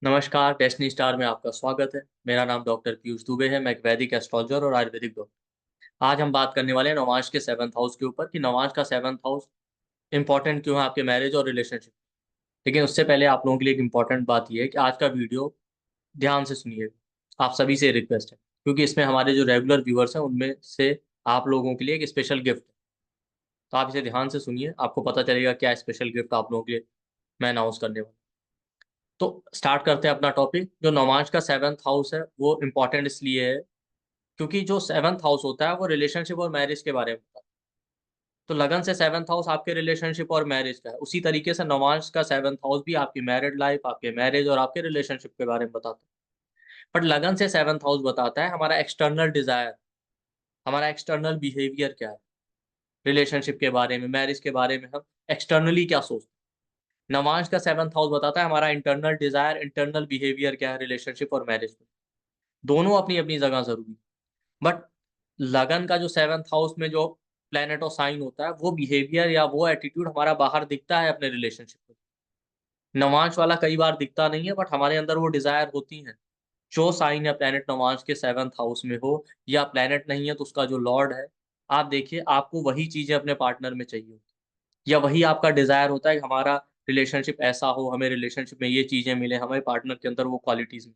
नमस्कार, destiny star में आपका स्वागत है। मेरा नाम डॉक्टर पीयूष दुबे है। मैं एक वैदिक एस्ट्रोलॉजर और आयुर्वेदिक डॉक्टर। आज हम बात करने वाले हैं नवांश के 7th हाउस के ऊपर कि नवांश का 7th हाउस इंपॉर्टेंट क्यों है आपके मैरिज और रिलेशनशिप। लेकिन उससे पहले आप लोगों के लिए एक इंपॉर्टेंट बात यह है कि आज का वीडियो ध्यान से सुनिएगा। आप सभी से रिक्वेस्ट है, क्योंकि इसमें हमारे जो रेगुलर व्यूअर्स हैं उनमें से आप लोगों के लिए एक स्पेशल गिफ्ट है। तो आप इसे ध्यान से सुनिए, आपको पता चलेगा क्या स्पेशल गिफ्ट आप लोगों के लिए मैं अनाउंस करने वाला हूं। तो स्टार्ट करते हैं अपना टॉपिक। जो नवांश का 7th हाउस है वो इम्पॉर्टेंट इसलिए है क्योंकि जो 7th हाउस होता है वो रिलेशनशिप और मैरिज के बारे में होता है। तो लगन से 7th हाउस आपके रिलेशनशिप और मैरिज का है, उसी तरीके से नवांश का 7th हाउस भी आपकी मैरिड लाइफ, आपके मैरिज और आपके रिलेशनशिप के बारे में बताता है। बट लगन से 7th हाउस बताता है हमारा एक्सटर्नल डिजायर, हमारा एक्सटर्नल बिहेवियर क्या है, रिलेशनशिप के बारे में, मैरिज के बारे में हम एक्सटर्नली क्या सोचते हैं। नवांश का 7th हाउस बताता है हमारा इंटरनल डिजायर, इंटरनल बिहेवियर क्या है रिलेशनशिप और मैरिज में। दोनों अपनी अपनी जगह जरूरी है। बट लगन का जो 7th हाउस में जो प्लेनेट और साइन होता है वो बिहेवियर या वो एटीट्यूड हमारा बाहर दिखता है अपने रिलेशनशिप में। नवांश वाला कई बार दिखता नहीं है, बट हमारे अंदर वो डिजायर होती है। जो साइन या प्लेनेट नवांश के 7th हाउस में हो, या प्लेनेट नहीं है तो उसका जो लॉर्ड है, आप देखिए आपको वही चीजें अपने पार्टनर में चाहिए होती है, या वही आपका डिजायर होता है कि हमारा रिलेशनशिप ऐसा हो, हमें रिलेशनशिप में ये चीजें मिले, हमें पार्टनर के अंदर वो क्वालिटीज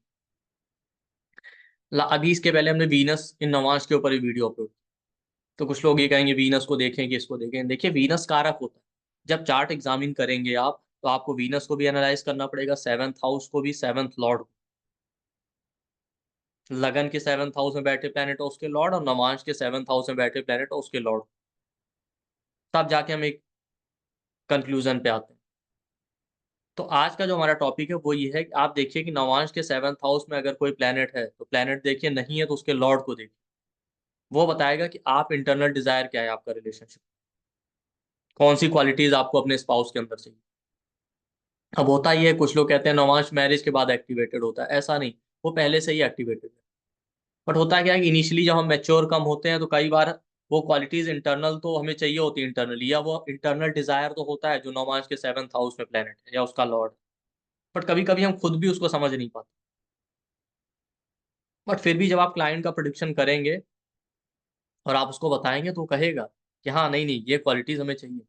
मिले। अभी इसके पहले हमने वीनस इन नवांश के ऊपर ही वीडियो अपलोड। तो कुछ लोग ये कहेंगे वीनस को देखें कि इसको देखें। देखिए वीनस कारक होता है। जब चार्ट एग्जामिन करेंगे आप, तो आपको वीनस को भी एनालाइज करना पड़ेगा, 7th हाउस को भी, 7th लॉर्ड को। लगन के 7th हाउस में बैठे प्लेनेट और उसके लॉर्ड, और नवांश के 7th हाउस में बैठे प्लेनेट और उसके लॉर्ड। तब जाके हम एक कंक्लूजन पे आते हैं। तो आज का जो हमारा टॉपिक है वो ये है कि आप देखिए कि नवांश के 7th हाउस में अगर कोई प्लेनेट है तो प्लेनेट देखिए, नहीं है तो उसके लॉर्ड को देखिए। वो बताएगा कि आप इंटरनल डिजायर क्या है आपका रिलेशनशिप, कौन सी क्वालिटीज आपको अपने स्पाउस के अंदर चाहिए। अब होता ही है, कुछ लोग कहते हैं नवांश मैरिज के बाद एक्टिवेटेड होता है। ऐसा नहीं, वो पहले से ही एक्टिवेटेड है। बट होता है क्या है कि इनिशियली जब हम मैच्योर कम होते हैं तो कई बार वो क्वालिटीज इंटरनल तो हमें चाहिए होती है इंटरनली, या वो इंटरनल डिजायर तो होता है जो नवांश के 7th हाउस में प्लेनेट है या उसका लॉर्ड। बट कभी कभी हम खुद भी उसको समझ नहीं पाते। बट फिर भी जब आप क्लाइंट का प्रोडिक्शन करेंगे और आप उसको बताएंगे तो वो कहेगा कि हाँ, नहीं नहीं, ये क्वालिटीज हमें चाहिए।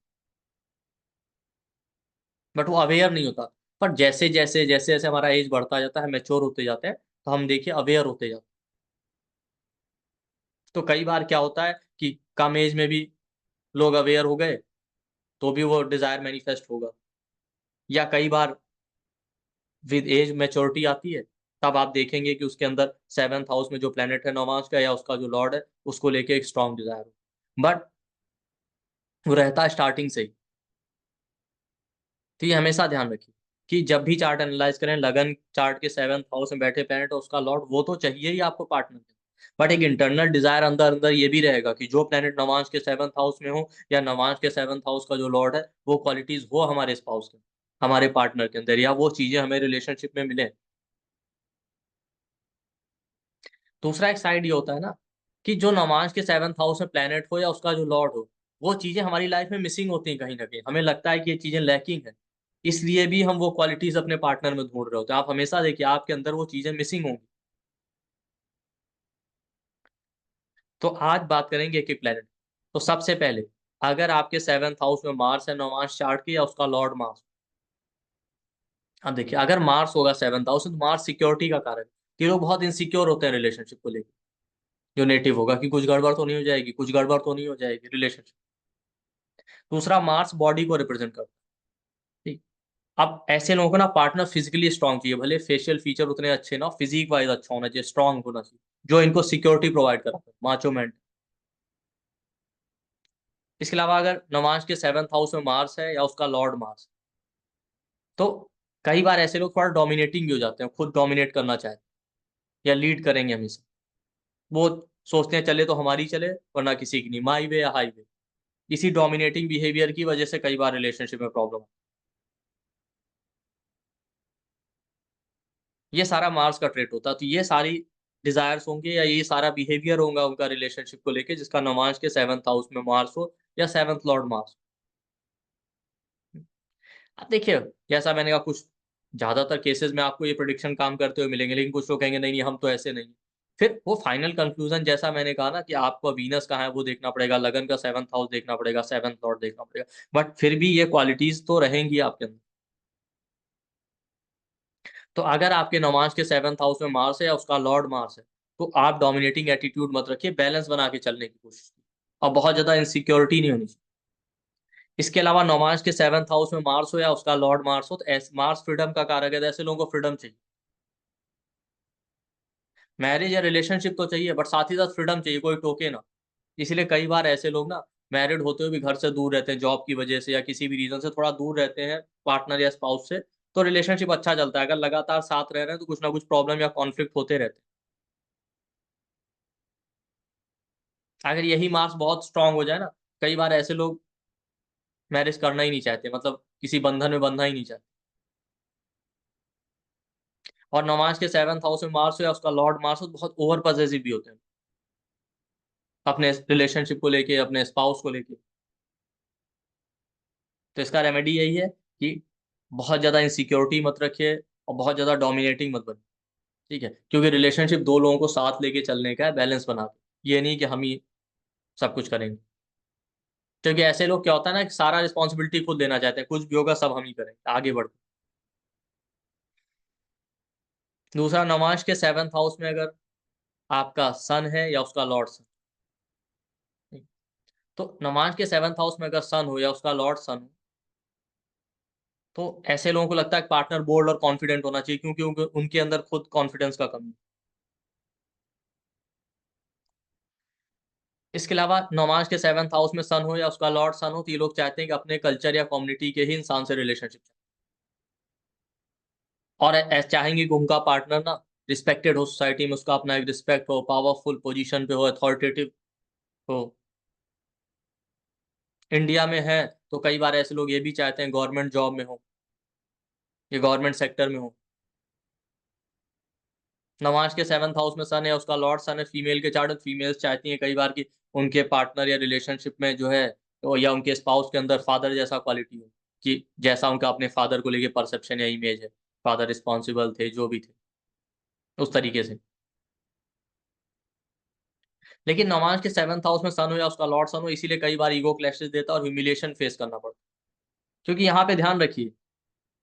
बट वो अवेयर नहीं होता। पर जैसे जैसे जैसे जैसे हमारा एज बढ़ता जाता है, मैच्योर होते जाते हैं, तो हम देखिए अवेयर होते जाते हैं। तो कई बार क्या होता है कि कम एज में भी लोग अवेयर हो गए तो भी वो डिजायर मैनिफेस्ट होगा। या कई बार विद एज मैच्योरिटी आती है, तब आप देखेंगे कि उसके अंदर 7th हाउस में जो प्लेनेट है नौमास का या उसका जो लॉर्ड है, उसको लेके एक स्ट्रॉन्ग डिजायर हो। बट वो रहता है स्टार्टिंग से ही। तो ये हमेशा ध्यान रखिए कि जब भी चार्ट एनालाइज करें, लगन चार्ट के 7th हाउस में बैठे प्लेनेट और उसका लॉर्ड, वो तो चाहिए ही आपको पार्टनर में। बट एक इंटरनल डिजायर अंदर अंदर ये भी रहेगा कि जो प्लेनेट नवांश के 7th हाउस में हो, या नवांश के 7th हाउस का जो लॉर्ड है, वो क्वालिटीज हो हमारे स्पाउस के, हमारे पार्टनर के अंदर, या वो चीजें हमें रिलेशनशिप में मिले। दूसरा एक साइड ये होता है ना कि जो नमाज के 7th हाउस में प्लेनेट हो या उसका जो लॉर्ड हो, वो चीजें हमारी लाइफ में मिसिंग होती हैं कहीं ना कहीं, हमें लगता है कि ये चीजें लैकिंग है। इसलिए भी हम वो क्वालिटीज अपने पार्टनर में ढूंढ रहे होते हैं। आप हमेशा देखिए आपके अंदर वो चीजें मिसिंग होंगी। तो आज बात करेंगे एक एक प्लेनेट। तो सबसे पहले, अगर आपके 7th हाउस में मार्स है, नमाज चार्ट की, या उसका लॉर्ड मार्स। अब देखिए अगर मार्स होगा 7th हाउस में, तो मार्स सिक्योरिटी का कारक है। ये लोग बहुत इनसिक्योर होते हैं रिलेशनशिप को लेकर। जो नेटिव होगा कि कुछ गड़बड़ तो नहीं हो जाएगी, कुछ गड़बड़ तो नहीं हो जाएगी रिलेशनशिप। दूसरा, मार्स बॉडी को रिप्रेजेंट करता है। ठीक। अब ऐसे लोगों को ना पार्टनर फिजिकली स्ट्रांग चाहिए, भले फेशियल फीचर उतने अच्छे ना, फिजिक वाइज अच्छा होना चाहिए, स्ट्रांग होना चाहिए, जो इनको सिक्योरिटी प्रोवाइड करता है, माचो मैन। इसके अलावा अगर नवांश के 7th हाउस में मार्स है या उसका लॉर्ड मार्स, तो कई बार ऐसे लोग थोड़ा डोमिनेटिंग भी हो जाते हैं, खुद डोमिनेट करना चाहते हैं या लीड करेंगे हमेशा। वो सोचते हैं चले तो हमारी चले, वरना किसी की नहीं, माई वे या हाई वे। इसी डोमिनेटिंग बिहेवियर की वजह से कई बार रिलेशनशिप में प्रॉब्लम। ये सारा मार्स का ट्रेट होता है। तो ये सारी डिजायर्स होंगे या ये सारा बिहेवियर होगा उनका रिलेशनशिप को लेके, जिसका नमाज के 7th हाउस में मार्स हो या 7th लॉर्ड मार्स। अब देखिए, जैसा मैंने कहा, कुछ ज्यादातर केसेस में आपको ये प्रिडिक्शन काम करते हुए मिलेंगे, लेकिन कुछ लोग कहेंगे नहीं नहीं हम तो ऐसे नहीं। फिर वो फाइनल कंक्लूजन जैसा मैंने कहा ना कि आपको वीनस कहाँ है वो देखना पड़ेगा, लगन का 7th हाउस देखना पड़ेगा, 7th लॉर्ड देखना पड़ेगा, बट फिर भी ये क्वालिटीज तो रहेंगी आपके अंदर। तो अगर आपके नमाज के 7th हाउस में मार्स है या उसका लॉर्ड मार्स है, तो आप डोमिनेटिंग एटीट्यूड मत रखिए, बैलेंस बना के चलने की कोशिश कीजिए और बहुत ज्यादा इनसिक्योरिटी नहीं होनी चाहिए। इसके अलावा नमाज के 7th हाउस में मार्स हो या उसका लॉर्ड मार्स हो, तो मार्स फ्रीडम का कारक है, ऐसे लोगों को फ्रीडम चाहिए। मैरिज या रिलेशनशिप तो चाहिए, बट साथ ही साथ फ्रीडम चाहिए, कोई टोके ना। इसलिए कई बार ऐसे लोग ना मैरिड होते हुए भी घर से दूर रहते हैं, जॉब की वजह से या किसी भी रीजन से थोड़ा दूर रहते हैं पार्टनर या स्पाउस से। तो रिलेशनशिप अच्छा चलता है, अगर लगातार साथ रह रहे हैं तो कुछ ना कुछ प्रॉब्लम या कॉन्फ्लिक्ट होते रहते हैं। अगर यही मार्क्स बहुत स्ट्रांग हो जाए ना, कई बार ऐसे लोग मैरिज करना ही नहीं चाहते, मतलब किसी बंधन में बंधना ही नहीं चाहते। और नमाज के 7th हाउस में मार्स हो या उसका लॉर्ड मार्स हो, तो बहुत ओवर पॉसेसिव भी होते हैं अपने रिलेशनशिप को लेके, अपने स्पाउस को लेके। तो इसका रेमेडी यही है कि बहुत ज़्यादा इनसिक्योरिटी मत रखिए और बहुत ज़्यादा डोमिनेटिंग मत बनिए। ठीक है, क्योंकि रिलेशनशिप दो लोगों को साथ लेके चलने का है, बैलेंस बना के, ये नहीं कि हम ही सब कुछ करेंगे। क्योंकि ऐसे लोग क्या होता है ना कि सारा रिस्पॉन्सिबिलिटी खुद लेना चाहते हैं, कुछ भी होगा सब हम ही करेंगे, आगे बढ़ते। दूसरा, नमाज के 7th हाउस में अगर आपका सन है या उसका लॉर्ड सन, तो नमाज के 7th हाउस में अगर सन हो या उसका लॉर्ड सन हो, तो ऐसे लोगों को लगता है कि पार्टनर बोल्ड और कॉन्फिडेंट होना चाहिए, क्योंकि उनके अंदर खुद कॉन्फिडेंस का कमी है। इसके अलावा नमाज के 7th हाउस में सन हो या उसका लॉर्ड सन हो, तो ये लोग चाहते हैं कि अपने कल्चर या कम्युनिटी के ही इंसान से रिलेशनशिप, और चाहेंगे कि उनका पार्टनर ना रिस्पेक्टेड हो सोसाइटी में, उसका अपना एक रिस्पेक्ट हो, पावरफुल पोजीशन पे हो, अथॉरिटेटिव हो। इंडिया में है तो कई बार ऐसे लोग ये भी चाहते हैं गवर्नमेंट जॉब में हो, ये गवर्नमेंट सेक्टर में हो। नमाज के 7th हाउस में सन है, उसका लॉर्ड सन है फीमेल के चार्ट, फीमेल्स चाहती हैं कई बार कि उनके पार्टनर या रिलेशनशिप में जो है, तो या उनके स्पाउस के अंदर फादर जैसा क्वालिटी हो, कि जैसा उनका अपने फादर को लेके परसेप्शन या इमेज है, फादर रिस्पॉन्सिबल थे जो भी थे उस तरीके से। लेकिन नमाज के 7th हाउस में सन हो या उसका लॉर्ड सन हो, इसीलिए कई बार ईगो क्लैशेस देता है और ह्यूमिलिएशन फेस करना पड़ता है। क्योंकि यहाँ पे ध्यान रखिए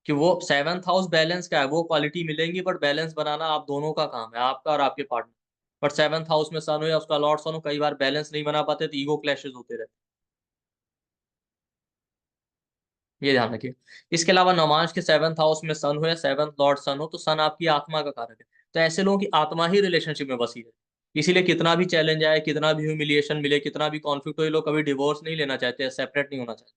कि वो 7th हाउस बैलेंस का है, वो क्वालिटी मिलेंगी, बट बैलेंस बनाना आप दोनों का काम है, आपका और आपके पार्टनर। बट 7th हाउस में सन हो या उसका लॉर्ड सन हो, कई बार बैलेंस नहीं बना पाते तो ईगो क्लैशेस होते रहते हैं, ये ध्यान रखिए। इसके अलावा नमाज के 7th हाउस में सन हो या 7th लॉर्ड सन हो, तो सन आपकी आत्मा का कारक है, तो ऐसे लोगों की आत्मा ही रिलेशनशिप में बसी है। इसीलिए कितना भी चैलेंज आए, कितना भी ह्यूमिलिएशन मिले, कितना भी कॉन्फ्लिक्ट हो, ये लोग कभी डिवोर्स नहीं लेना चाहते, सेपरेट नहीं होना चाहते।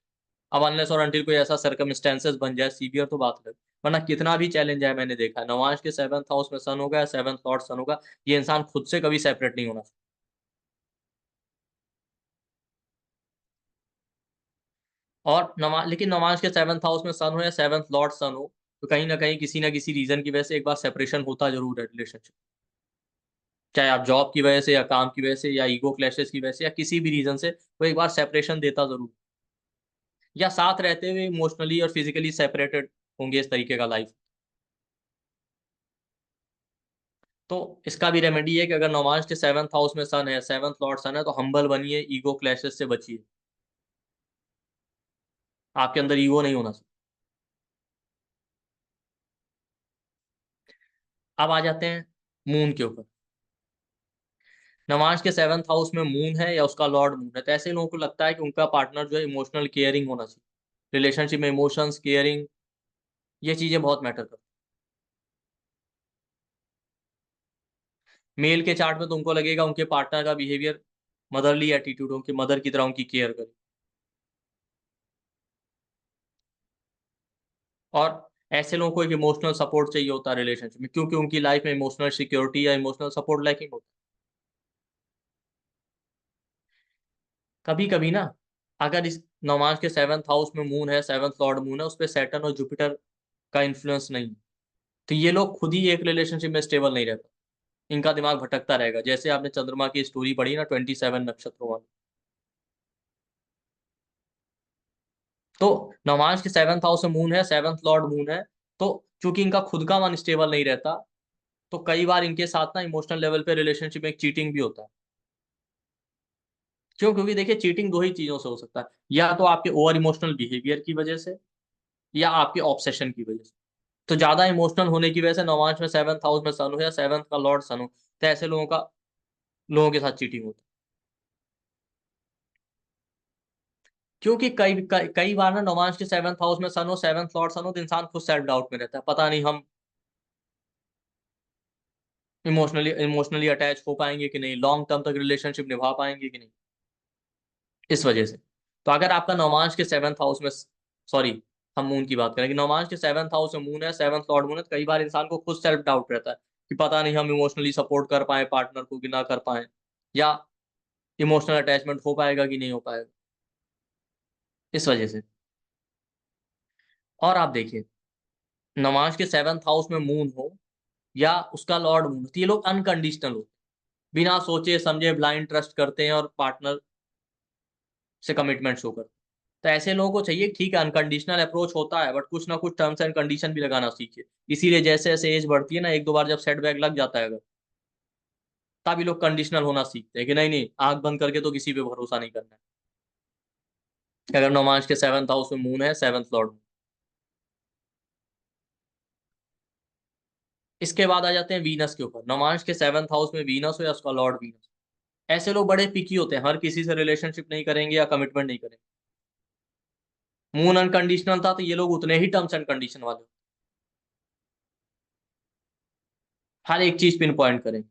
अब अनलेस और अनटिल कोई ऐसा सर्कमस्टेंसेस बन जाए सीवियर, तो बात अलग। वरना कितना भी चैलेंज आए, मैंने देखा है नमाज के 7th हाउस में सन होगा या 7th लॉर्ड सन होगा, ये इंसान खुद से कभी सेपरेट नहीं होना। और नमाज, लेकिन नमाज के 7th हाउस में सन हो या 7th लॉर्ड सन हो, तो कहीं ना किसी रीजन की वजह से एक बार सेपरेशन होता जरूर है रिलेशनशिप। चाहे आप जॉब की वजह से या काम की वजह से या ईगो क्लैशेस की वजह से या किसी भी रीजन से, वो एक बार सेपरेशन देता जरूर, या साथ रहते हुए इमोशनली और फिजिकली सेपरेटेड होंगे, इस तरीके का लाइफ। तो इसका भी रेमेडी है कि अगर नमाज के 7th हाउस में सन है, 7th लॉर्ड सन है, तो हम्बल बनिए, ईगो क्लैशेस से बचिए, आपके अंदर ईगो नहीं होना चाहिए। अब आ जाते हैं मून के ऊपर। नमाज के 7th हाउस में मून है या उसका लॉर्ड मून है, तो ऐसे लोगों को लगता है कि उनका पार्टनर जो है इमोशनल केयरिंग होना चाहिए, रिलेशनशिप में इमोशंस केयरिंग, ये चीजें बहुत मैटर करती हैं। मेल के चार्ट में तो उनको लगेगा उनके पार्टनर का बिहेवियर मदरली एटीट्यूड, उनकी मदर की तरह उनकी केयर करे। और ऐसे लोगों को एक इमोशनल सपोर्ट चाहिए होता है रिलेशनशिप में, क्योंकि उनकी लाइफ में इमोशनल सिक्योरिटी या इमोशनल सपोर्ट लैकिंग होता है। कभी कभी ना, अगर इस नमाज के 7th हाउस में मून है, 7th लॉर्ड मून है, उस पर सैटर्न और जुपिटर का इन्फ्लुएंस नहीं है, तो ये लोग खुद ही एक रिलेशनशिप में स्टेबल नहीं रहता, इनका दिमाग भटकता रहेगा। जैसे आपने चंद्रमा की स्टोरी पढ़ी ना, 27 नक्षत्रों वाली। तो नमाज के 7th हाउस में मून है, 7th लॉर्ड मून है, तो क्योंकि इनका खुद का मन स्टेबल नहीं रहता, तो कई बार इनके साथ ना इमोशनल लेवल पे रिलेशनशिप में एक चीटिंग भी होता है। क्यों? क्योंकि देखिए चीटिंग दो ही चीजों से हो सकता है, या तो आपके ओवर इमोशनल बिहेवियर की वजह से, या आपके ऑब्सेशन की वजह से। तो ज्यादा इमोशनल होने की वजह से नवांश में 7th हाउस में सन हो या 7th का लॉर्ड सन हो, तो ऐसे लोगों के साथ चीटिंग होती है। क्योंकि कई बार ना नवांश के 7th हाउस में सन हो, 7th लॉर्ड सन हो, तो इंसान खुद सेल्फ डाउट में रहता है, पता नहीं हम इमोशनली अटैच हो पाएंगे कि नहीं, लॉन्ग टर्म तक रिलेशनशिप निभा पाएंगे कि नहीं, इस वजह से। तो अगर आपका नौमांश के 7th हाउस में, सॉरी, हम मून की बात करें कि नौमांश के 7th हाउस में मून है, 7th लॉर्ड मून है, तो कई बार इंसान को खुद सेल्फ डाउट रहता है कि पता नहीं हम इमोशनली सपोर्ट कर पाए पार्टनर को कि ना कर पाए, या इमोशनल अटैचमेंट हो पाएगा कि नहीं हो पाएगा, इस वजह से। और आप देखिए, नौमांश के 7th हाउस में मून हो या उसका लॉर्ड मून, तो ये लोग अनकंडीशनल होते हैं, बिना सोचे समझे ब्लाइंड ट्रस्ट करते हैं और पार्टनर से कमिटमेंट शो करते हैं। तो ऐसे लोगों को चाहिए, ठीक है अनकंडीशनल अप्रोच होता है, बट कुछ ना कुछ टर्म्स एंड कंडीशन भी लगाना सीखिए। इसीलिए जैसे जैसे एज बढ़ती है ना, एक दो बार जब सेटबैक लग जाता है अगर, तभी लोग कंडीशनल होना सीखते हैं कि नहीं नहीं, आंख बंद करके तो किसी पे भरोसा नहीं करना है। अगर नौमांश के 7th हाउस में मून है, 7th लॉर्ड। इसके बाद आ जाते हैं वीनस के ऊपर। नौमांश के 7th हाउस में वीनस हो या उसका लॉर्ड वीनस, ऐसे लोग बड़े पिकी होते हैं, हर किसी से रिलेशनशिप नहीं करेंगे या कमिटमेंट नहीं करेंगे। मून अनकंडीशनल था तो ये लोग उतने ही टर्म्स एंड कंडीशन वाले, हर एक चीज पिन पॉइंट करेंगे।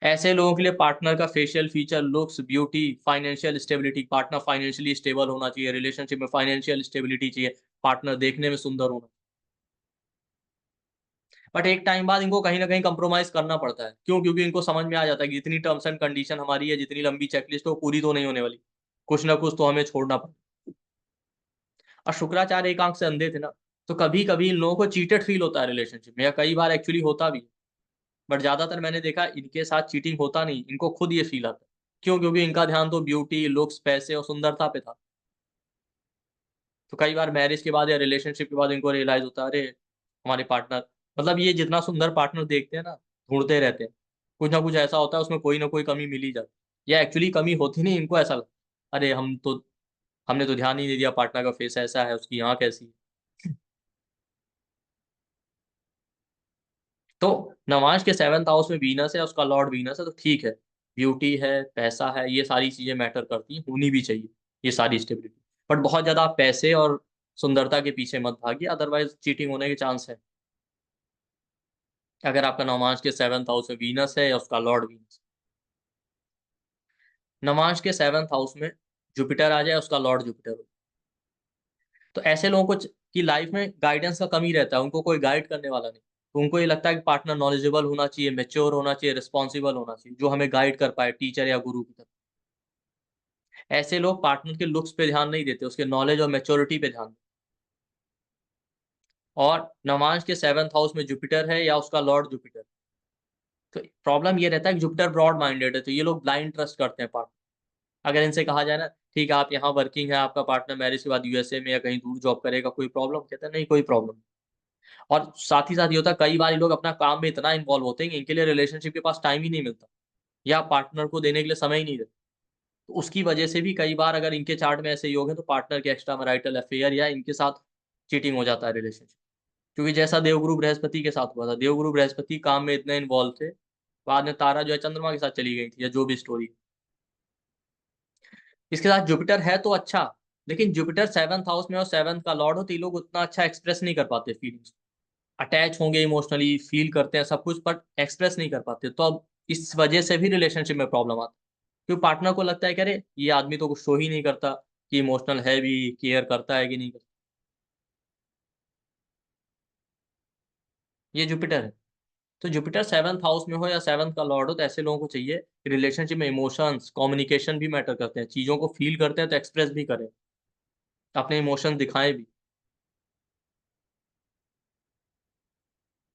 ऐसे लोगों के लिए पार्टनर का facial feature, looks, beauty, financial stability, partner financially stable होना चाहिए, रिलेशनशिप में फाइनेंशियल स्टेबिलिटी चाहिए, पार्टनर देखने में सुंदर होना। बट एक टाइम बाद इनको कहीं ना कहीं कंप्रोमाइज करना पड़ता है। क्यों? क्योंकि इनको समझ में आ जाता है कि जितनी टर्म्स एंड कंडीशन हमारी है, जितनी लंबी चेकलिस्ट है, वो पूरी तो नहीं होने वाली, कुछ ना कुछ तो हमें छोड़ना पड़ता। और शुक्राचार्य एक आंख से अंधे थे ना, तो कभी कभी इन लोगों को चीटेड फील होता है रिलेशनशिप में, या कई बार एक्चुअली होता भी। बट ज्यादातर मैंने देखा इनके साथ चीटिंग होता नहीं, इनको खुद ये फील आता है। क्यों? क्योंकि इनका ध्यान तो ब्यूटी, लुक्स, पैसे और सुंदरता पे था। तो कई बार मैरिज के बाद या रिलेशनशिप के बाद इनको रियलाइज होता है, अरे हमारे पार्टनर, मतलब ये जितना सुंदर पार्टनर देखते हैं ना, ढूंढते रहते हैं, कुछ ना कुछ ऐसा होता है उसमें, कोई ना कोई कमी मिल ही जाती, या एक्चुअली कमी होती नहीं, इनको ऐसा लगता अरे हमने तो ध्यान ही नहीं दिया, पार्टनर का फेस ऐसा है, उसकी आंख ऐसी है। तो नवांश के 7th हाउस में वीनस है, उसका लॉर्ड वीनस है, तो ठीक है, ब्यूटी है, पैसा है, ये सारी चीजें मैटर करती हैं, होनी भी चाहिए ये सारी स्टेबिलिटी। बट बहुत ज्यादा आप पैसे और सुंदरता के पीछे मत भागिए, अदरवाइज चीटिंग होने के चांस है। अगर आपका नवांश के 7th हाउस में वीनस है या उसका लॉर्ड वीनस, नवांश के 7th हाउस में जुपिटर आ जाए, उसका लॉर्ड जुपिटर हो, तो ऐसे लोगों को की लाइफ में गाइडेंस का कमी रहता है, उनको कोई गाइड करने वाला नहीं। तो उनको ये लगता है कि पार्टनर नॉलेजेबल होना चाहिए, मेच्योर होना चाहिए, रिस्पॉन्सिबल होना चाहिए, जो हमें गाइड कर पाए, टीचर या गुरु की तरह। ऐसे लोग पार्टनर के लुक्स पे ध्यान नहीं देते, उसके नॉलेज और मेच्योरिटी पे ध्यान देते। और नवांश के 7th हाउस में जुपिटर है या उसका लॉर्ड जुपिटर, तो प्रॉब्लम ये रहता है कि जुपिटर ब्रॉड माइंडेड है, तो ये लोग ब्लाइंड ट्रस्ट करते हैं पार्टनर। अगर इनसे कहा जाए ना, ठीक है आप यहाँ वर्किंग है, आपका पार्टनर मैरिज के बाद यूएसए में या कहीं दूर जॉब करेगा, कोई प्रॉब्लम? कहते हैं नहीं, कोई प्रॉब्लम। और साथ ही साथ ये होता है, कई बार ये लोग अपना काम में इतना इन्वॉल्व होते हैं कि इनके लिए रिलेशनशिप के पास टाइम ही नहीं मिलता, या पार्टनर को देने के लिए समय ही नहीं देते। तो उसकी वजह से भी कई बार अगर इनके चार्ट में ऐसे योग है, तो पार्टनर के एक्स्ट्रा मैरिटल अफेयर या इनके साथ चीटिंग हो जाता है रिलेशनशिप। क्योंकि जैसा देवगुरु बृहस्पति के साथ हुआ था, देवगुरु बृहस्पति काम में इतने इन्वॉल्व थे, बाद में तारा जो है चंद्रमा के साथ चली गई थी, या जो भी स्टोरी। इसके साथ जुपिटर है तो अच्छा, लेकिन जुपिटर 7th हाउस में और 7th का लॉर्ड हो, तो ये लोग उतना अच्छा एक्सप्रेस नहीं कर पाते फीलिंग्स। अटैच होंगे, इमोशनली फील करते हैं सब कुछ, बट एक्सप्रेस नहीं कर पाते, तो अब इस वजह से भी रिलेशनशिप में प्रॉब्लम आती है। क्योंकि पार्टनर को लगता है कि अरे ये आदमी तो कुछ शो ही नहीं करता कि इमोशनल है भी, केयर करता है कि नहीं करता। ये जुपिटर है। तो जुपिटर 7th हाउस में हो या 7th का लॉर्ड हो, तो ऐसे लोगों को चाहिए, रिलेशनशिप में इमोशंस, कम्युनिकेशन भी मैटर करते हैं, चीजों को फील करते हैं तो एक्सप्रेस भी करें, अपने इमोशन दिखाएं भी।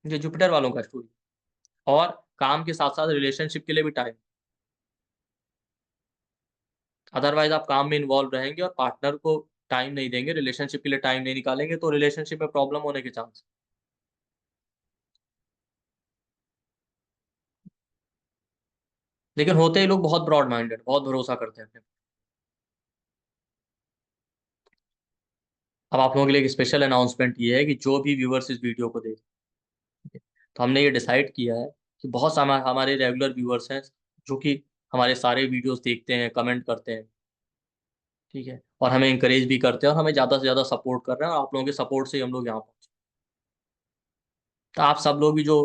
ये जुपिटर वालों का स्टोरी। और काम के साथ साथ रिलेशनशिप के लिए भी टाइम, अदरवाइज आप काम में इन्वॉल्व रहेंगे और पार्टनर को टाइम नहीं देंगे, रिलेशनशिप के लिए टाइम नहीं निकालेंगे, तो रिलेशनशिप में प्रॉब्लम होने के चांस। लेकिन होते ही लोग बहुत ब्रॉड माइंडेड, बहुत भरोसा करते हैं अपने। अब आप लोगों के लिए एक स्पेशल अनाउंसमेंट ये है कि जो भी व्यूअर्स इस वीडियो को देख, तो हमने ये डिसाइड किया है कि बहुत सारे हमारे रेगुलर व्यूअर्स हैं जो कि हमारे सारे वीडियोस देखते हैं, कमेंट करते हैं, ठीक है, और हमें इंकरेज भी करते हैं और हमें ज़्यादा से ज़्यादा सपोर्ट कर रहे हैं, और आप लोगों के सपोर्ट से ही हम लोग यहाँ पहुँचे। तो आप सब लोग भी जो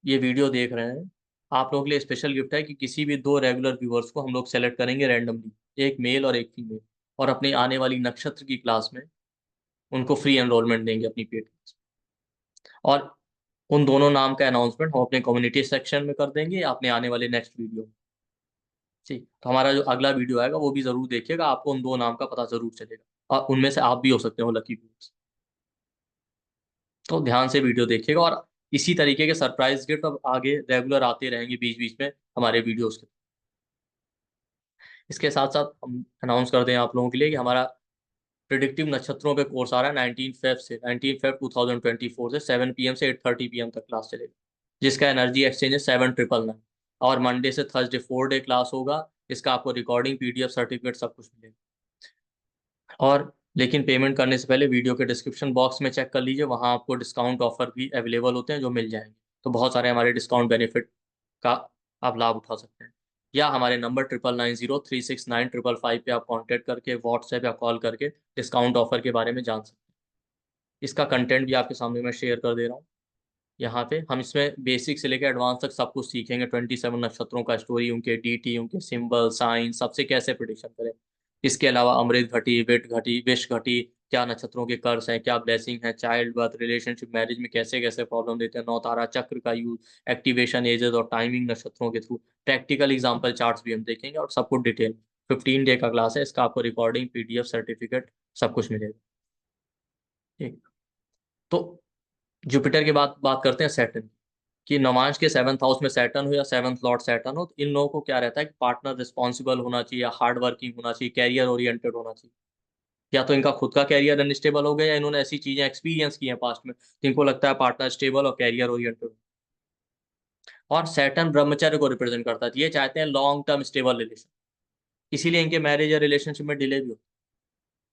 ये वीडियो देख रहे हैं, आप लोगों के लिए स्पेशल गिफ्ट है कि किसी भी दो रेगुलर व्यूअर्स को हम लोग सेलेक्ट करेंगे रैंडमली, एक मेल और एक फीमेल, और अपनी आने वाली नक्षत्र की क्लास में उनको फ्री एनरोलमेंट देंगे अपनी पेड क्लास। और उन दोनों नाम का अनाउंसमेंट हम अपने कम्युनिटी सेक्शन में कर देंगे अपने आने वाले नेक्स्ट वीडियो में। ठीक, तो हमारा जो अगला वीडियो आएगा वो भी जरूर देखिएगा, आपको उन दो नाम का पता जरूर चलेगा, और उनमें से आप भी हो सकते हो लकी व्यूअर्स। तो ध्यान से वीडियो देखिएगा, और इसी तरीके के सरप्राइज गिफ्ट अब आगे रेगुलर आते रहेंगे बीच बीच में हमारे वीडियोस के। इसके साथ साथ हम अनाउंस कर दें आप लोगों के लिए कि हमारा प्रिडिक्टिव नक्षत्रों पे कोर्स आ रहा है 19 फेब 2024 से 7 PM से 8:30 PM तक क्लास चलेगी, जिसका एनर्जी एक्सचेंज है 7999। और मंडे से थर्सडे 4 डे क्लास होगा। इसका आपको रिकॉर्डिंग, PDF, सर्टिफिकेट सब कुछ मिलेगा। और लेकिन पेमेंट करने से पहले वीडियो के डिस्क्रिप्शन बॉक्स में चेक कर लीजिए, वहाँ आपको डिस्काउंट ऑफर भी अवेलेबल होते हैं जो मिल जाएंगे। तो बहुत सारे हमारे डिस्काउंट बेनिफिट का आप लाभ उठा सकते हैं। या हमारे नंबर 9990369555 पे आप कांटेक्ट करके, व्हाट्सएप या कॉल करके डिस्काउंट ऑफर के बारे में जान सकते हैं। इसका कंटेंट भी आपके सामने मैं शेयर कर दे रहा हूँ यहाँ पे। हम इसमें बेसिक से लेकर एडवांस तक सब कुछ सीखेंगे, 27 नक्षत्रों का स्टोरी, उनके DT, उनके सिंबल, साइन, सबसे कैसे प्रिडिक्शन करें। इसके अलावा अमृत घटी, विट घटी, विष घटी, क्या नक्षत्रों के कर्स हैं, क्या ब्लेसिंग है, चाइल्ड बर्थ, रिलेशनशिप, मैरिज में कैसे कैसे प्रॉब्लम देते हैं, नौतारा चक्र का यूज, एक्टिवेशन एजेस और टाइमिंग नक्षत्रों के थ्रू, प्रैक्टिकल एग्जाम्पल चार्ट्स भी हम देखेंगे, और सब कुछ डिटेल। 15 डे का क्लास है, इसका आपको रिकॉर्डिंग, PDF, सर्टिफिकेट सब कुछ मिलेगा। ठीक, तो जुपिटर की बात करते हैं सैटर्न। कि नवांश के 7th हाउस में सैटर्न हो या 7th लॉर्ड सैटर्न हो, तो इन लोगों को क्या रहता है कि पार्टनर रिस्पॉन्सिबल होना चाहिए, हार्ड वर्किंग होना चाहिए, कैरियर ओरिएंटेड होना चाहिए। या तो इनका खुद का कैरियर अनस्टेबल हो गया, या इन्होंने ऐसी चीजें एक्सपीरियंस की हैं पास्ट में, तो इनको लगता है पार्टनर स्टेबल और कैरियर ओरिएंटेड। और सैटर्न ब्रह्मचर्य को रिप्रेजेंट करता है, तो ये चाहते हैं लॉन्ग टर्म स्टेबल रिलेशन। इसीलिए इनके मैरिज या रिलेशनशिप में डिले भी होती है,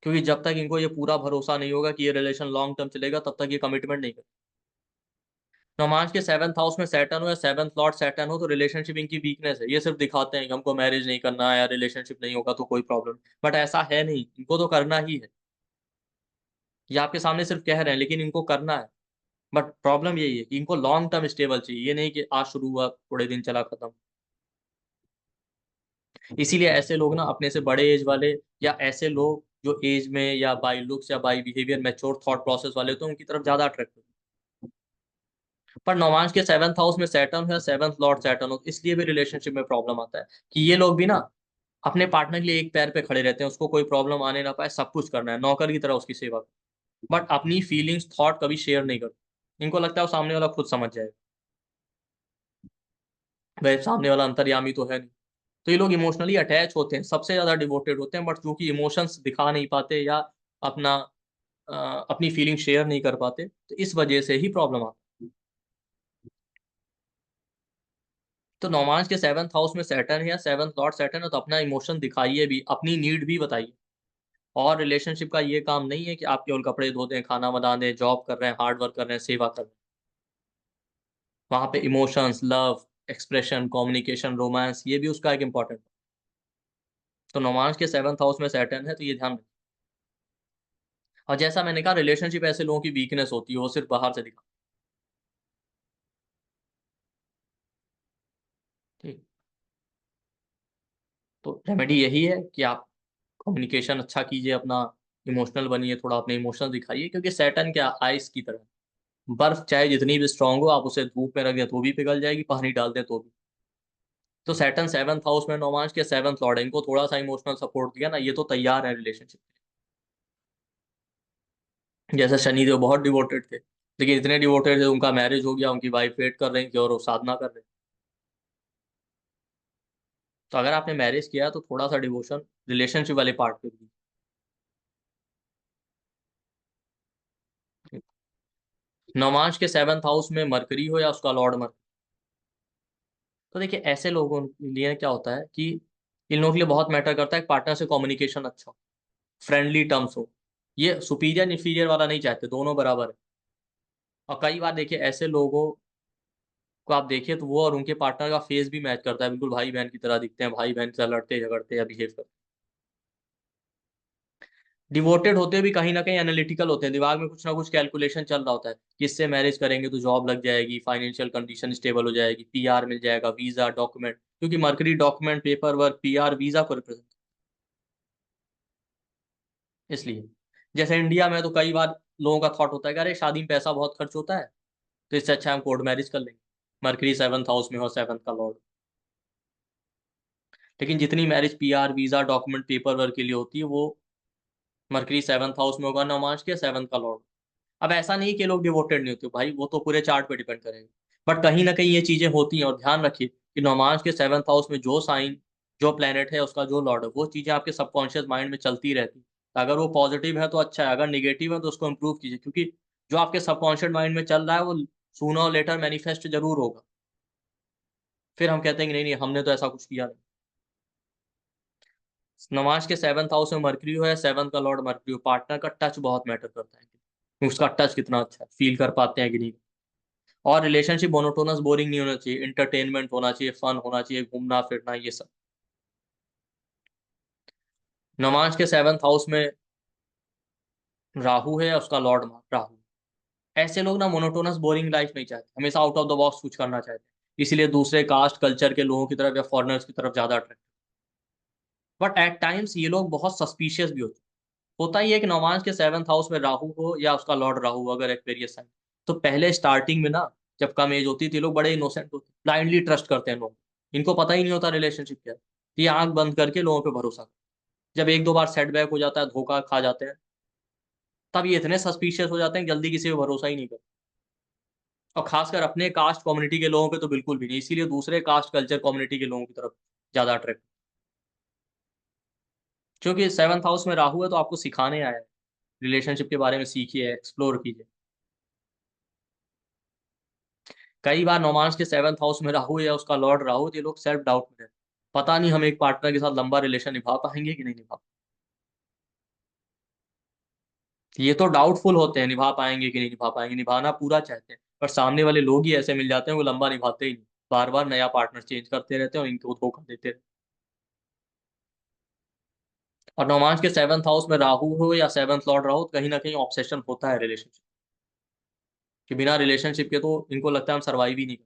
क्योंकि जब तक इनको ये पूरा भरोसा नहीं होगा कि ये रिलेशन लॉन्ग टर्म चलेगा, तब तक ये कमिटमेंट नहीं करेंगे। नमाज के 7th हाउस में सैटर्न हो या 7th लॉर्ड सैटर्न हो, तो रिलेशनशिप इनकी वीकनेस है। ये सिर्फ दिखाते हैं कि हमको मैरिज नहीं करना है या रिलेशनशिप नहीं होगा तो कोई प्रॉब्लम, बट ऐसा है नहीं, इनको तो करना ही है। ये आपके सामने सिर्फ कह रहे हैं, लेकिन इनको करना है। बट प्रॉब्लम यही है कि इनको लॉन्ग टर्म स्टेबल चाहिए, ये नहीं कि आज शुरू हुआ थोड़े दिन चला खत्म। इसीलिए ऐसे लोग ना अपने से बड़े एज वाले, या ऐसे लोग जो एज में या बाई लुक्स या by behaviour mature thought process वाले होते हैं, उनकी तरफ ज्यादा अट्रैक्ट होते हैं। पर नौमांश के 7th हाउस में सैटर्न है, 7th लॉर्ड सैटर्न हो, इसलिए भी रिलेशनशिप में प्रॉब्लम आता है कि ये लोग भी ना अपने पार्टनर के लिए एक पैर पे खड़े रहते हैं, उसको कोई प्रॉब्लम आने ना पाए, सब कुछ करना है, नौकर की तरह उसकी सेवा। बट अपनी फीलिंग्स, थॉट कभी शेयर नहीं करते। इनको लगता है वो सामने वाला खुद समझ जाएगा, वह सामने वाला अंतर्यामी तो है नहीं। तो ये लोग इमोशनली अटैच होते हैं, सबसे ज्यादा डिवोटेड होते हैं, बट क्योंकि इमोशंस दिखा नहीं पाते या अपना अपनी फीलिंग शेयर नहीं कर पाते, तो इस वजह से ही प्रॉब्लम आती है। तो नौमांश के 7th हाउस में सैटर्न है या 7th लॉर्ड सैटर्न है, तो अपना इमोशन दिखाइए भी, अपनी नीड भी बताइए। और रिलेशनशिप का ये काम नहीं है कि आप केवल कपड़े धो दें, खाना बना दें, जॉब कर रहे हैं, हार्ड वर्क कर रहे हैं, सेवा कर रहे हैं। वहां पे emotions, love, expression, communication, romance, ये भी उसका एक इंपॉर्टेंट। तो नौमांश के 7th हाउस में सैटर्न है, तो ये ध्यान रखें। और जैसा मैंने कहा, रिलेशनशिप ऐसे लोगों की वीकनेस होती है, वो सिर्फ बाहर से दिखा। ठीक, तो रेमेडी यही है कि आप कम्युनिकेशन अच्छा कीजिए अपना, इमोशनल बनिए, थोड़ा अपने इमोशंस दिखाइए, क्योंकि सैटर्न क्या, आइस की तरह, बर्फ चाहे जितनी भी स्ट्रांग हो, आप उसे धूप में रख दें तो भी पिघल जाएगी, पानी डाल दें तो भी। तो सैटर्न 7th हाउस में नौमांश के 7th लॉर्ड है, इनको थोड़ा सा इमोशनल सपोर्ट दिया ना, ये तो तैयार है रिलेशनशिप के लिए। जैसे शनिदेव बहुत डिवोटेड थे, लेकिन इतने डिवोटेड थे उनका मैरिज हो गया, उनकी वाइफ वेट कर रही थी और वो साधना कर रहे थे। तो अगर आपने मैरिज किया तो थोड़ा सा डिवोशन रिलेशनशिप वाले पार्ट पे भी। नौमांश के 7th हाउस में मरकरी हो या उसका लॉर्ड मरकरी। तो देखिए ऐसे लोगों के लिए क्या होता है कि इन लोगों के लिए बहुत मैटर करता है पार्टनर से कम्युनिकेशन अच्छा हो, फ्रेंडली टर्म्स हो। ये सुपीरियर इंफीरियर वाला नहीं चाहते, दोनों बराबर है। और कई बार देखिए ऐसे लोगों को आप देखिए तो वो और उनके पार्टनर का फेस भी मैच करता है, बिल्कुल भाई बहन की तरह दिखते हैं, भाई बहन की तरह लड़ते झगड़ते या बिहेव करते हैं। डिवोटेड होते भी कहीं ना कहीं एनालिटिकल होते हैं, दिमाग में कुछ ना कुछ कैलकुलेशन चल रहा होता है, किससे मैरिज करेंगे तो जॉब लग जाएगी, फाइनेंशियल कंडीशन स्टेबल हो जाएगी, पीआर मिल जाएगा, वीजा डॉक्यूमेंट, क्योंकि mercury document paper work PR visa को रिप्रेजेंट, इसलिए जैसे इंडिया में तो कई बार लोगों का थॉट होता है कि अरे शादी में पैसा बहुत खर्च होता है, तो इससे अच्छा हम कोर्ट मैरिज कर लेंगे, मरकरी 7th हाउस में हो, 7th का लॉर्ड। लेकिन जितनी marriage PR visa document paper work के लिए होती है वो मरकरी 7th हाउस में होगा, नौमांश के 7th का लॉर्ड। अब ऐसा नहीं कि लोग डिवोटेड नहीं होते भाई, वो तो पूरे चार्ट पे डिपेंड करेगा, बट कहीं ना कहीं ये चीजें होती हैं। और ध्यान रखिए कि नौमांश के 7th हाउस में जो साइन, जो प्लेनेट है उसका जो लॉर्ड है, वो चीजें आपके सबकॉन्शियस माइंड में चलती रहती है। अगर वो पॉजिटिव है तो अच्छा है, अगर निगेटिव है तो उसको इम्प्रूव कीजिए, क्योंकि जो आपके सबकॉन्शियस माइंड में चल रहा है वो सूनर और लेटर मैनिफेस्ट जरूर होगा। फिर हम कहते हैं कि नहीं नहीं हमने तो ऐसा कुछ किया नहीं। नमाज के 7th हाउस में मरकरी हो या 7th का लॉर्ड मरकरी हो, पार्टनर का टच बहुत मैटर करता है कि उसका टच कितना अच्छा है, फील कर पाते हैं कि नहीं। और रिलेशनशिप मोनोटोनस बोरिंग नहीं होना चाहिए, इंटरटेनमेंट होना चाहिए, फन होना चाहिए, घूमना फिरना ये सब। नमाज के 7th हाउस में राहु है या उसका लॉर्ड राहु, ऐसे लोग ना मोनोटोनस बोरिंग लाइफ नहीं चाहते, हमेशा आउट ऑफ द बॉक्स कुछ करना चाहते हैं, इसीलिए दूसरे कास्ट कल्चर के लोगों की तरफ या फॉरेनर्स की तरफ ज्यादा अट्रैक्ट। बट एट टाइम्स ये लोग बहुत सस्पिशियस भी होते हैं। होता ही है कि नौमांस के 7th हाउस में राहु हो या उसका लॉर्ड राहु हो, अगर एक्वेरियस साइन, तो पहले स्टार्टिंग में ना, जब कम एज होती थी, लोग बड़े इनोसेंट होते, ब्लाइंडली ट्रस्ट करते हैं लोग, इनको पता ही नहीं होता रिलेशनशिप क्या है, ये आंख बंद करके लोगों पे भरोसा करते। जब एक दो बार सेटबैक हो जाता है, धोखा खा जाते हैं, तब ये इतने सस्पिशियस हो जाते हैं कि जल्दी किसी पे भरोसा ही नहीं करते। और खासकर अपने कास्ट कम्युनिटी के लोगों पे तो बिल्कुल भी नहीं, इसीलिए दूसरे कास्ट कल्चर कम्युनिटी के लोगों की तरफ ज्यादा अट्रैक्ट। क्योंकि 7th हाउस में राहु है तो आपको सिखाने आया है, रिलेशनशिप के बारे में सीखिए, एक्सप्लोर कीजिए। कई बार नौमांस के 7th हाउस में राहु या उसका लॉर्ड राहु, ये लोग सेल्फ डाउट में रहते हैं। पता नहीं हम एक पार्टनर के साथ लंबा रिलेशन निभा पाएंगे कि नहीं निभा, ये तो डाउटफुल होते हैं निभा पाएंगे कि नहीं निभा पाएंगे, निभाना पूरा चाहते हैं, पर सामने वाले लोग ही ऐसे मिल जाते हैं वो लंबा निभाते ही नहीं, बार बार नया पार्टनर चेंज करते रहते हैं और इनको धोखा देते रहते हैं। और नौमांस के 7th हाउस में राहु हो या 7th लॉर्ड राहु, कहीं ना कहीं ऑब्सेशन होता है रिलेशनशिप, कि बिना रिलेशनशिप के तो इनको लगता है हम सर्वाइव ही नहीं कर।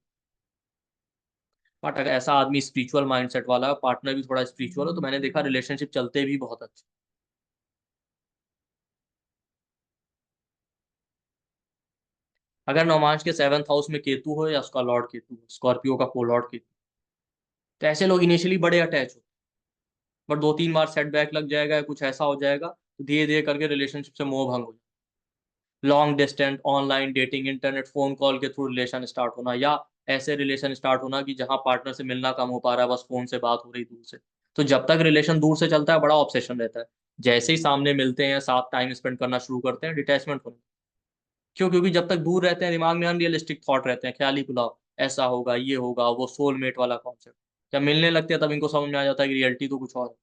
बट अगर ऐसा आदमी स्पिरिचुअल माइंडसेट वाला, पार्टनर भी थोड़ा स्पिरिचुअल हो, तो मैंने देखा रिलेशनशिप चलते भी बहुत अच्छे। अगर नौमांश के 7th हाउस में केतु हो या उसका लॉर्ड केतु हो, स्कॉर्पियो का को लॉर्ड केतु, तो ऐसे लोग इनिशियली बड़े अटैच हो, बट दो तीन बार सेटबैक लग जाएगा या कुछ ऐसा हो जाएगा तो धीरे धीरे करके रिलेशनशिप से मोह भंग हो जाए। Long distance online dating internet phone call के थ्रू रिलेशन स्टार्ट होना, या ऐसे रिलेशन स्टार्ट होना कि जहां पार्टनर से मिलना कम हो पा रहा है, बस फोन से बात हो रही दूर से। तो जब तक रिलेशन दूर से चलता है बड़ा ऑब्सेशन रहता है, जैसे ही सामने मिलते हैं, साथ टाइम स्पेंड करना शुरू करते हैं, डिटैचमेंट होने। क्यों? क्योंकि जब तक दूर रहते हैं दिमाग में अनरियलिस्टिक थॉट रहते हैं, ख्याली पुलाव, ऐसा होगा ये होगा, वो सोलमेट वाला कॉन्सेप्ट। जब मिलने लगते हैं तब इनको समझ में आ जाता है कि रियलिटी तो कुछ और है।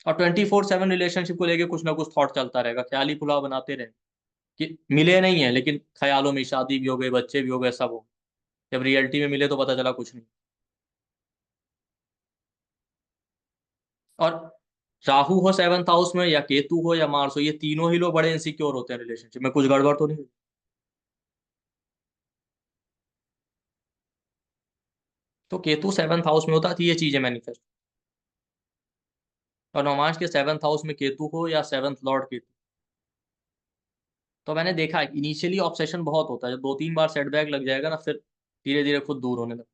और 24/7 रिलेशनशिप को लेके कुछ ना कुछ थॉट चलता रहेगा, ख्याली पुलाव बनाते रहे कि मिले नहीं है लेकिन ख्यालों में शादी भी हो गई, बच्चे भी हो गए, सब हो गए। जब रियलिटी में मिले तो पता चला कुछ नहीं। और राहु हो 7th हाउस में या केतु हो या मार्स हो, ये तीनों ही लोग बड़े इनसिक्योर होते हैं रिलेशनशिप में, कुछ गड़बड़ तो नहीं हुई। तो केतु 7th हाउस में होता है तो ये चीजें मैनिफेस्ट। और नौमांश के 7th हाउस में केतु हो या 7th लॉर्ड केतु, तो मैंने देखा है इनिशियली ऑब्सेशन बहुत होता है, जब दो तीन बार सेटबैक लग जाएगा ना, फिर धीरे धीरे खुद दूर होने लगता,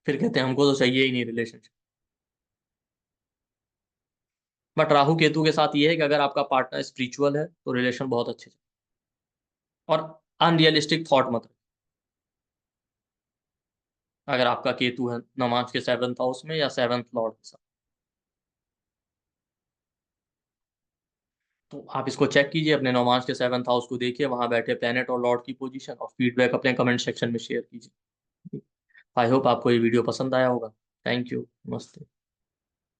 फिर कहते हैं हमको तो चाहिए ही नहीं रिलेशनशिप। बट राहु केतु के साथ ये है कि अगर आपका पार्टनर स्पिरिचुअल है तो रिलेशन बहुत अच्छे से, और अनरियलिस्टिक थॉट मत रखें। अगर आपका केतु है नमाज के 7th हाउस में या 7th लॉर्ड के साथ। तो आप इसको चेक कीजिए, अपने नौमांश के 7th हाउस को देखिए, वहां बैठे प्लेनेट और लॉर्ड की पोजीशन, और फीडबैक अपने कमेंट सेक्शन में शेयर कीजिए। आई होप आपको ये वीडियो पसंद आया होगा। Thank you. नमस्ते।